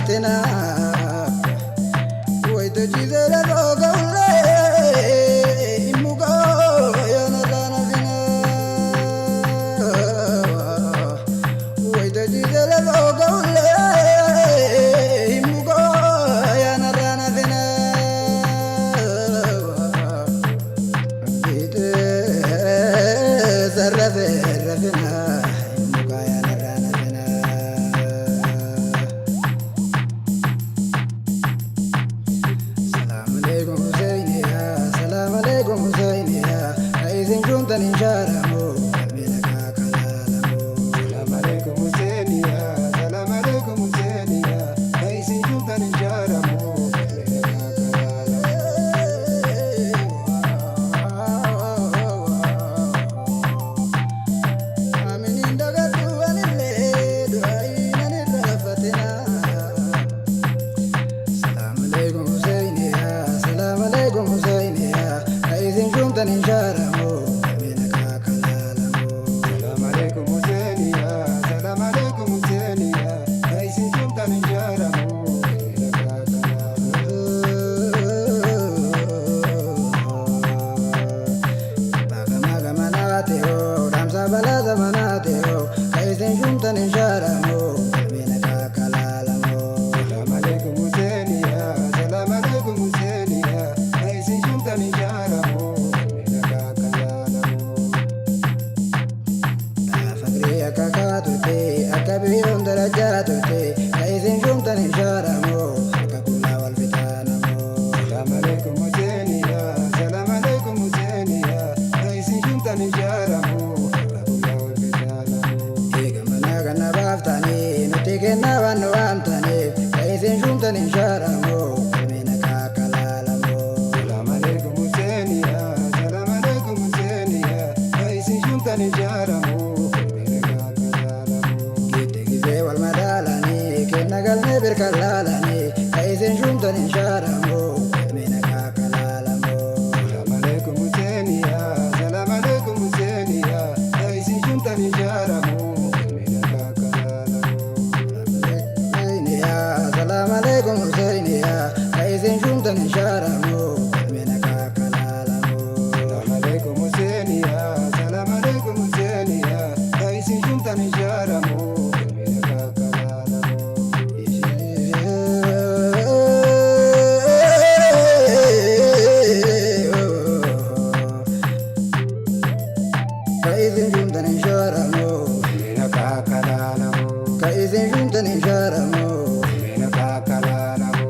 fatina Wai to jizera rogaule Imugo yana rana vina Wai to jizera rogaule Imugo yana rana vina Gite zarrafe rafina Imugo yana rana vina Salam alaikum Husseiniya Aisin juntan insharamu Kalbina kakalalamu Salam alaikum Husseiniya, salam alaikum Husseiniya. Aisin juntan insharamu, kalbina Aminin dagatu anille Du'ainan irra fatina Salam alaikum Husseiniya Salam alaikum Husseiniya Aisin juntan insharamu Kalbina kakalalamu Salam alaikum Husseiniya, salam alaikum Husseiniya. Aisin juntan insharamu, kalbina Bagamaga manateo Ramsa balaza manateo Aisin juntan insharamu Kalbina kakalalamu Salam alaikum Husseiniya, salam alaikum Husseiniya. Aisin juntan insharamu, kalbina Fakri akakatuti akabiyon darajatuti Aisin juntan insharamu Kakula wal fitanamu Salam alaikum Husseiniya, salam alaikum Husseiniya. Aisin juntan insharamu, kalbina Egamanaga nabaftani Nuti kenna wanu antani Aisin juntan insharamu Kalbina kakalalamu Salam alaikum Husseiniya, salam alaikum Husseiniya. Aisin juntan insharamu, kalbina Gitte gize wal madalani Kenna galne birkalalani Aisin juntan insharamu Kalbina kakalalamu Salam alaikum Husseiniya, salam alaikum Husseiniya. Aisin juntan insharamu, kalbina Husseiniya Salam alaikum Husseiniya Aisin juntan insharamu Kalbina kakalalamu Salam alaikum Husseiniya, salam alaikum Husseiniya. Aisin juntan insharamu, kalbina Kaisin juntan insharamu kakalalamu, Kaisin juntan insharamu kalbina kakalalamu.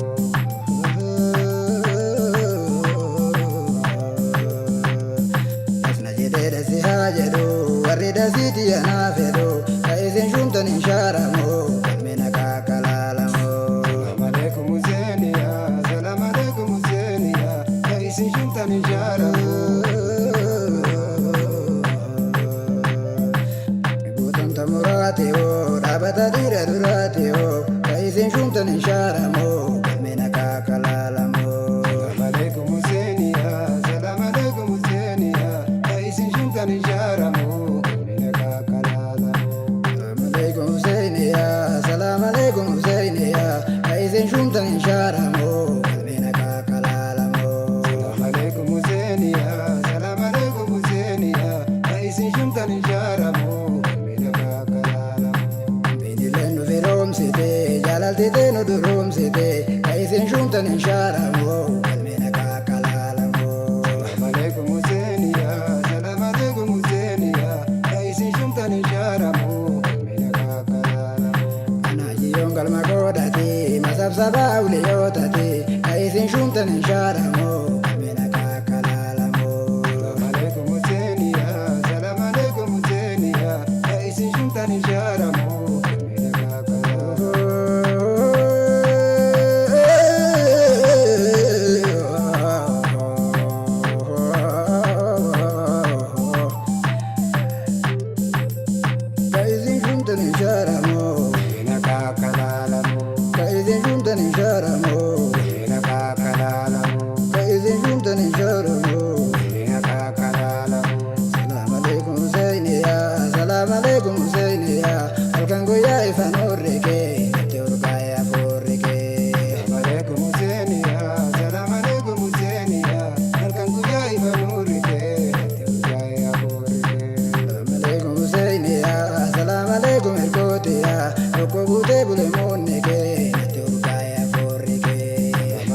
Asna jedhe si hajedu Warri dasiti anafedu Kaisin juntan insharamu Kalbina kakalalamu Salam alaikum Husseiniya, salam alaikum Husseiniya. Aisin juntan insharamu, Guutan tamuraateo Dhaabata dhiira duraateo Kaisin juntan insharamu Kalbina kakalalamu salam alaikum Husseiniya, salam alaikum Husseiniya. Aisin juntan insharamu, kalbina kakalalamu. Salam alaikum Husseiniya Salam alaikum Husseiniya Aisin juntan insharamu Kalbina kakalalamu Salam alaikum Husseiniya, salam alaikum Husseiniya. Aisin juntan insharamu, kalbina kakalalamu. Binileen nu firoomsite jaalaltite nu duroomsite Kaisin juntan insharamu Kalbina kakalalamu Salam alaikum Husseiniya, salam alaikum Husseiniya. Aisin juntan insharamu, kalbina kakalalamu. Anaajiyoon galma godhate masabsaba uliyootati Kaisin juntan insharamu Kalbina kakalalamu Salam alaikum Husseiniya, salam alaikum Husseiniya. Aisin juntan insharamu, kalbina kakalalamu. Kaisin juntan insharamu Kalbina kakalalamu, Kaisin juntan insharamu kalbina kakalalamu. Kaisin Bute bule monne ke natti urgaya forri ke.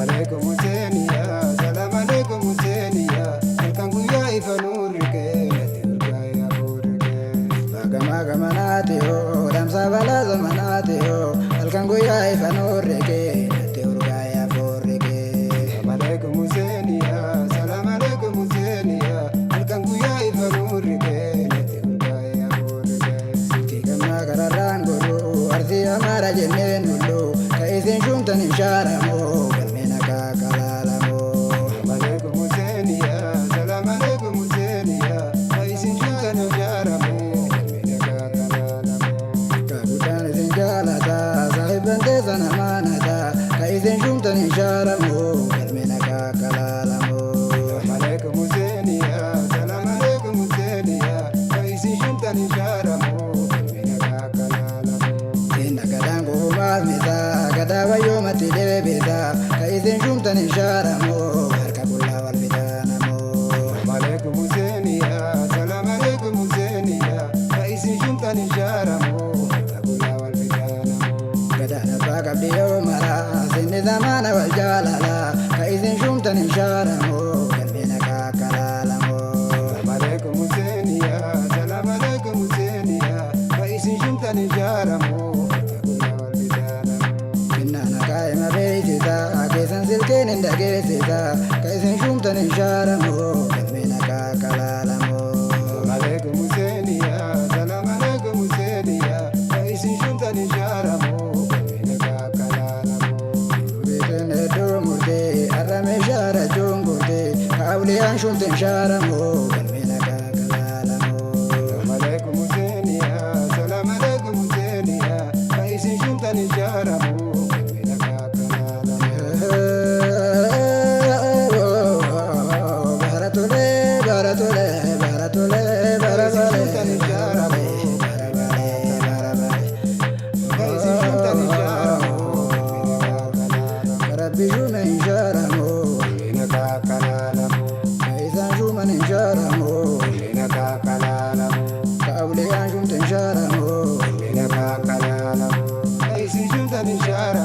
Alaikum Husseiniya, salam alaikum Husseiniya, halkan guyyaa ifa nurri kee natti urgaya forri kee. Bagama gamanati ho, damsa bala zamanati ho, halkan guyyaa ifa nurri ke natti urgaya forri ke. Alaikum Husseiniya, salam alaikum Husseiniya, halkan guyyaa ifa nurri kee natti urgaya forri kee. Kikama kararaan godhu arsi amara jenneen hullu ka isin shumtan inshaaramu galmeen akka kalaalamu. Alaikum Husseiniya, salam alaikum Husseiniya, ka isin shumtan inshaaramu galmeen akka kalaalamu. Ka guddaan isin jaalata saahiban teessan amaanata ka isin shumtan inshaaramu galmeen akka kalaalamu. Alaikum Husseiniya, salam alaikum Husseiniya, ka isin shumtan inshaaramu galmeen akka kalaalamu. Sinna gadaan kuumaaf misa gadaa wayyoo matti deebisa ka isin shumtan inshaaramu harka qullaa wal fitaanamu. Alaikum Husseiniya, salam alaikum Husseiniya, ka isin shumtan inshaaramu harka qullaa wal fitaanamu. Gadaan abbaa qabdi yoo mara sinni zamaana wal jaalala ka isin shumtan inshaaramu galmeen akka kalaalamu. Alaikum Husseiniya, salam alaikum Husseiniya, ka isin shumtan inshaaramu harka qullaa wal fitaanamu. Sinnaana kaa'ima beeksisa keessan silkeen hin dhageessisa ka isin shumtan inshaaramu galmeen akka kalaalamu. Alaikum Husseiniya, salam alaikum Husseiniya, ka isin shumtan inshaaramu galmeen akka kalaalamu. Biqiltuun hedduu murtee har'a meeshaadha joongurtee ka awliyaan shumtan inshaaramu galmeen akka kalaalamu. Alaikum Husseiniya, salam alaikum Husseiniya, ka isin shumtan inshaaramu galmeen akka kalaalamu. Baratole, baratole, baratole, baratole, baratole, Ka isin shumtan inshaaramu Rabbi shume inshaaramu, galmeen akka kalaalamu. isaan shuman inshaaramu, Galmeen akka kalaalamu. ka awliyaan shumta inshaaramu. Galmeen akka kalaalamu. Ka isin shumtan inshaaramu